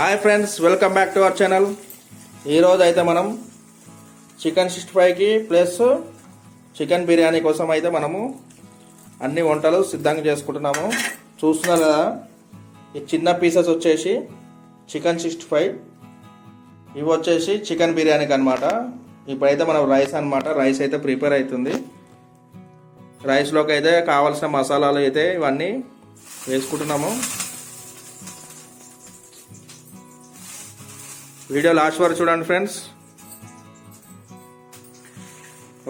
Hi friends, welcome back to our channel. ఈరోజు అయితే మనం చికెన్ 65కి ప్లస్ చికెన్ బిర్యానీ కోసం అయితే మనము అన్ని వంటలు సిద్ధంగా చేసుకుంటున్నాము. చూస్తున్నారు కదా, ఈ చిన్న పీసెస్ వచ్చేసి చికెన్ 65, ఇవి వచ్చేసి చికెన్ బిర్యానీకి అనమాట. ఇప్పుడైతే మనం రైస్ అనమాట, రైస్ అయితే ప్రిపేర్ అవుతుంది. రైస్లోకి అయితే కావాల్సిన మసాలాలు అయితే ఇవన్నీ వేసుకుంటున్నాము. వీడియో లాస్ట్ వరకు చూడండి ఫ్రెండ్స్,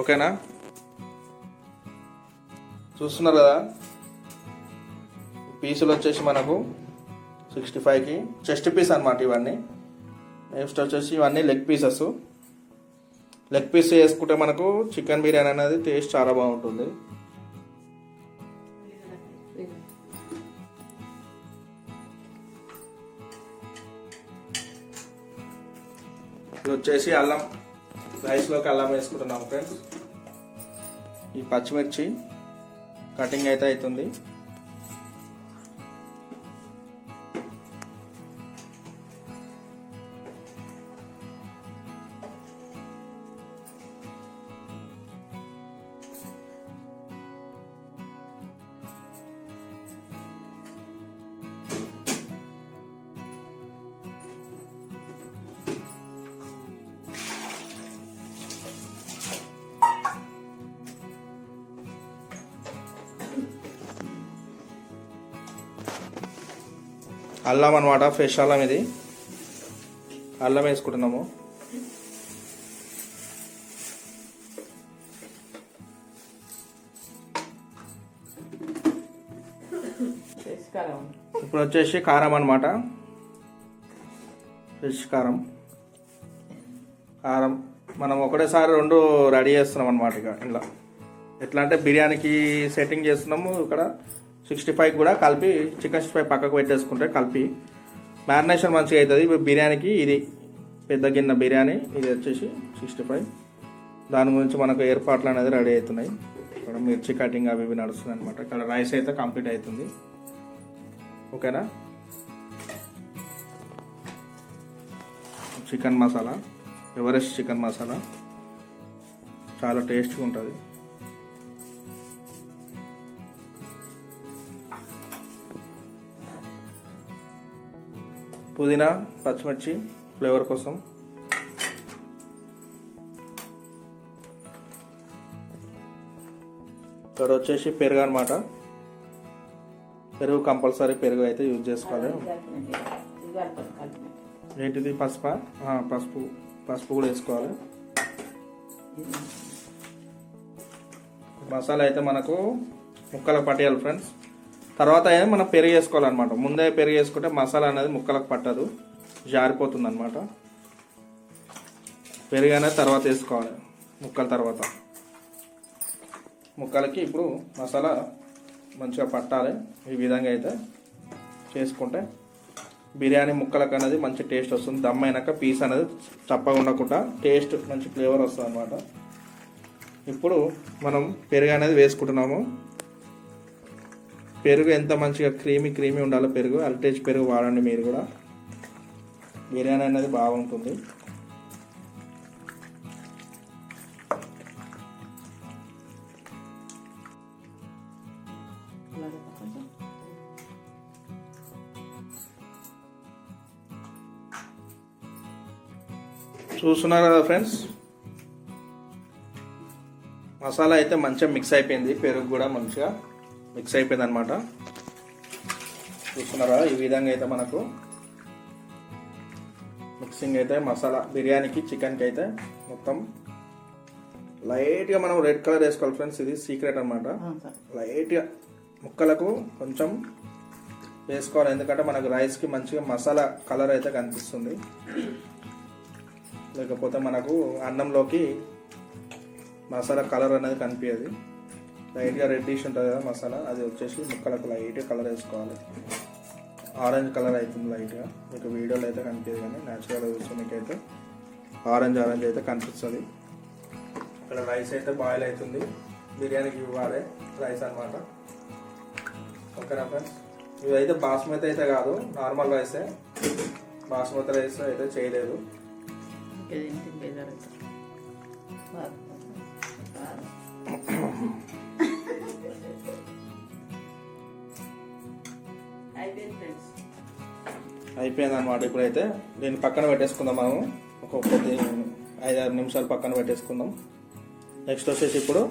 ఓకేనా? చూస్తున్నారు కదా, పీసులు వచ్చేసి మనకు 65కి చెస్ట్ పీస్ అనమాట. ఇవన్నీ నెక్స్ట్ వచ్చేసి ఇవన్నీ లెగ్ పీసెస్. లెగ్ పీస్ వేసుకుంటే మనకు చికెన్ బిర్యానీ అనేది టేస్ట్ చాలా బాగుంటుంది. ఇది వచ్చేసి అల్లం, రైస్లోకి అల్లం వేసుకుంటున్నాము ఫ్రెండ్స్. ఈ పచ్చిమిర్చి కటింగ్ అయితే అవుతుంది. అల్లం అనమాట, ఫ్రెష్ అల్లం. ఇది అల్లం వేసుకుంటున్నాము. ఇప్పుడు వచ్చేసి కారం అనమాట, ఫ్రెష్ కారం. కారం మనం ఒకటేసారి రెండు రెడీ చేస్తున్నాం అనమాట. ఇక ఇలా ఎట్లా అంటే బిర్యానీకి సెట్టింగ్ చేస్తున్నాము. ఇక్కడ 65 కూడా కలిపి చికెన్ 65 పక్కకు పెట్టేసుకుంటే కలిపి మ్యారినేషన్ మంచిగా అవుతుంది. ఇప్పుడు బిర్యానీకి ఇది పెద్ద గిన్నె బిర్యానీ, ఇది వచ్చేసి 65. దాని గురించి మనకు ఏర్పాట్లు అనేది రెడీ అవుతున్నాయి. ఇక్కడ మిర్చి కటింగ్ అవి ఇవి నడుస్తున్నాయి అనమాట. ఇక్కడ రైస్ అయితే కంప్లీట్ అవుతుంది, ఓకేనా? Chicken masala, Everest chicken masala చాలా టేస్ట్గా ఉంటుంది. పుదీనా, పచ్చిమిర్చి ఫ్లేవర్ కోసం. ఇక్కడ వచ్చేసి పెరుగు అనమాట. పెరుగు కంపల్సరీ, పెరుగు అయితే యూజ్ చేసుకోవాలి. ఏంటిది? పసుపు కూడా వేసుకోవాలి. మసాలా అయితే మనకు ముక్కలకు పట్టేయాలి ఫ్రెండ్స్. తర్వాత అయితే మనం పెరుగు వేసుకోవాలన్నమాట. ముందే పెరుగు వేసుకుంటే మసాలా అనేది ముక్కలకు పట్టదు, జారిపోతుంది అనమాట. పెరుగు అనేది తర్వాత వేసుకోవాలి, ముక్కల తర్వాత. ముక్కలకి ఇప్పుడు మసాలా మంచిగా పట్టాలి. ఈ విధంగా అయితే చేసుకుంటే బిర్యానీ ముక్కలకు అనేది మంచి టేస్ట్ వస్తుంది. దమ్ అయినాక పీస్ అనేది చప్పగా ఉండకుండా టేస్ట్ మంచి ఫ్లేవర్ వస్తుంది అనమాట. ఇప్పుడు మనం పెరుగు అనేది వేసుకుంటున్నాము. పెరుగు ఎంత మంచిగా క్రీమీ ఉండాలో పెరుగు. అల్టేజ్ పెరుగు వాడండి మీరు కూడా, బిర్యానీ అనేది బాగుంటుంది. చూస్తున్నారు కదా ఫ్రెండ్స్, మసాలా అయితే మంచిగా మిక్స్ అయిపోయింది. పెరుగు కూడా మంచిగా మిక్స్ అయిపోయింది అనమాట. చూస్తున్నారా, ఈ విధంగా అయితే మనకు మిక్సింగ్ అయితే మసాలా బిర్యానీకి చికెన్కి అయితే మొత్తం లైట్గా మనం రెడ్ కలర్ వేసుకోవాలి ఫ్రెండ్స్. ఇది సీక్రెట్ అనమాట. లైట్గా ముక్కలకు కొంచెం వేసుకోవాలి, ఎందుకంటే మనకు రైస్కి మంచిగా మసాలా కలర్ అయితే కనిపిస్తుంది. లేకపోతే మనకు అన్నంలోకి మసాలా కలర్ అనేది కనిపించదు. లైట్గా రెడ్డిష్ ఉంటుంది కదా మసాలా, అది వచ్చేసి ముక్కలకు లైట్గా కలర్ వేసుకోవాలి. ఆరెంజ్ కలర్ అవుతుంది లైట్గా. మీకు వీడియోలో అయితే కనిపించదు, కానీ న్యాచురల్గా చూస్తే మీకు అయితే ఆరెంజ్ అయితే కనిపిస్తుంది. ఇక్కడ రైస్ అయితే బాయిల్ అవుతుంది. బిర్యానీకి ఇవ్వాలి రైస్ అనమాట. ఓకేనా ఫ్రెండ్స్, ఇదైతే బాస్మతి అయితే కాదు, నార్మల్ రైసే. బాస్మతి రైస్ అయితే చేయలేదు. అయిపోయింది అన్నమాట. ఇప్పుడైతే దీన్ని పక్కన పెట్టేసుకుందాం మనము. ఒక 5-6 నిమిషాలు పక్కన పెట్టేసుకుందాం. నెక్స్ట్ వచ్చేసి ఇప్పుడు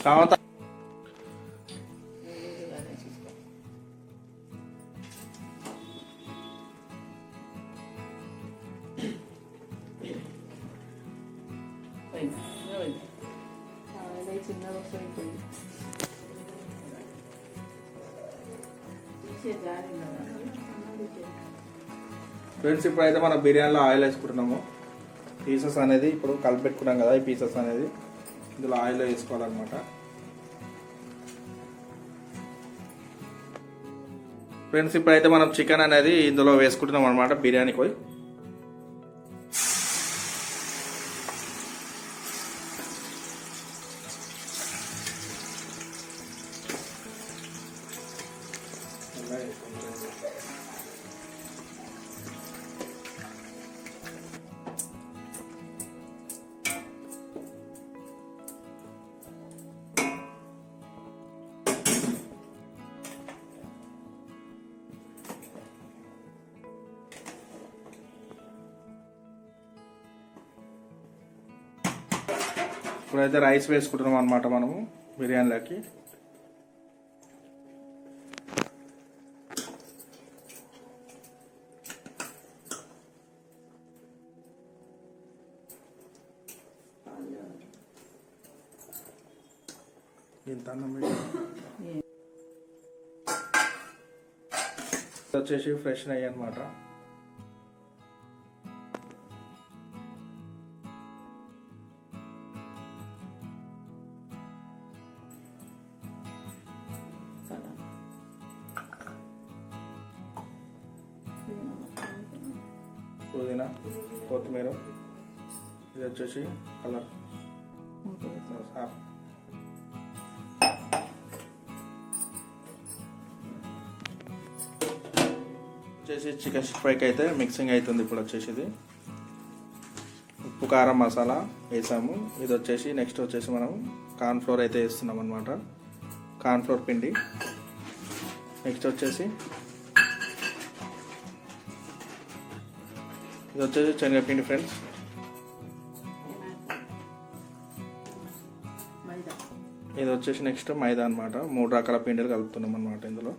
కావంత ఫ్రెండ్స్, ఇప్పుడైతే మనం బిర్యానీలో ఆయిల్ వేసుకుంటున్నాము. పీసెస్ అనేది ఇప్పుడు కలిపెట్టుకున్నాం కదా, ఈ పీసెస్ అనేది ఇందులో ఆయిల్లో వేసుకోవాలన్నమాట. ఫ్రెండ్స్, ఇప్పుడైతే మనం చికెన్ అనేది ఇందులో వేసుకుంటున్నాం అనమాట బిర్యానీకి. పోయి ఇప్పుడైతే రైస్ వేసుకుంటున్నాం అనమాట మనము బిర్యానీలోకి. వచ్చేసి ఫ్రెష్ అయ్యి అనమాట. పుదీనా, కొత్తిమీర, ఇది వచ్చేసి కలర్, వచ్చేసి చికెన్ ఫ్రైకి అయితే మిక్సింగ్ అవుతుంది. ఇప్పుడు వచ్చేసి ఇది ఉప్పు కారం మసాలా వేసాము. ఇది వచ్చేసి నెక్స్ట్ వచ్చేసి మనం కార్న్ఫ్లోర్ అయితే వేస్తున్నాం అనమాట, కార్న్ఫ్లోర్ పిండి. నెక్స్ట్ వచ్చేసి ఇది వచ్చేసి శనగపిండి ఫ్రెండ్స్. ఇది వచ్చేసి నెక్స్ట్ మైదా అనమాట. 3 రకాల పిండిలు కలుపుతున్నాం అనమాట ఇందులో.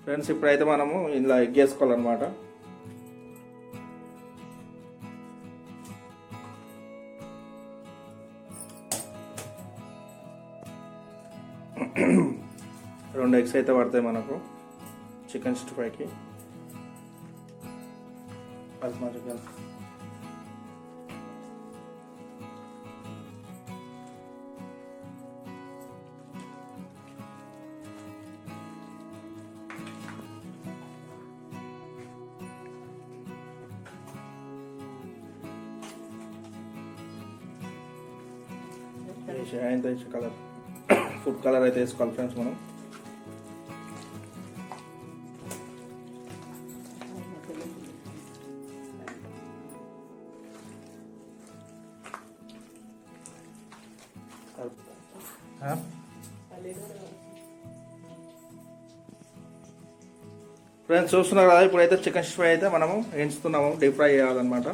ఫ్రెండ్స్, ఇప్పుడైతే మనము ఇలా ఎగ్ వేసుకోవాలన్నమాట. రెండు ఎగ్స్ అయితే పడతాయి మనకు చికెన్ 65కి. కలర్, ఫుడ్ కలర్ అయితే వేసుకోవాలి ఫ్రెండ్స్ మనం. ఫ్రెండ్స్, చూస్తున్నారు కదా, ఇప్పుడైతే చికెన్ ఫ్రై అయితే మనము ఎంచుతున్నాము, డీప్ ఫ్రై చేయాలన్నమాట.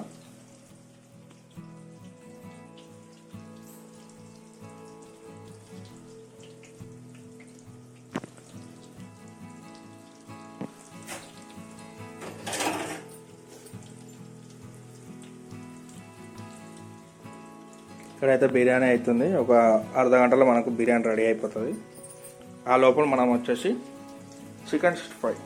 ఇక్కడైతే బిర్యానీ అవుతుంది. ఒక అర్ధ గంటలో మనకు బిర్యానీ రెడీ అయిపోతుంది. ఆ లోపల మనం వచ్చేసి చికెన్ 65.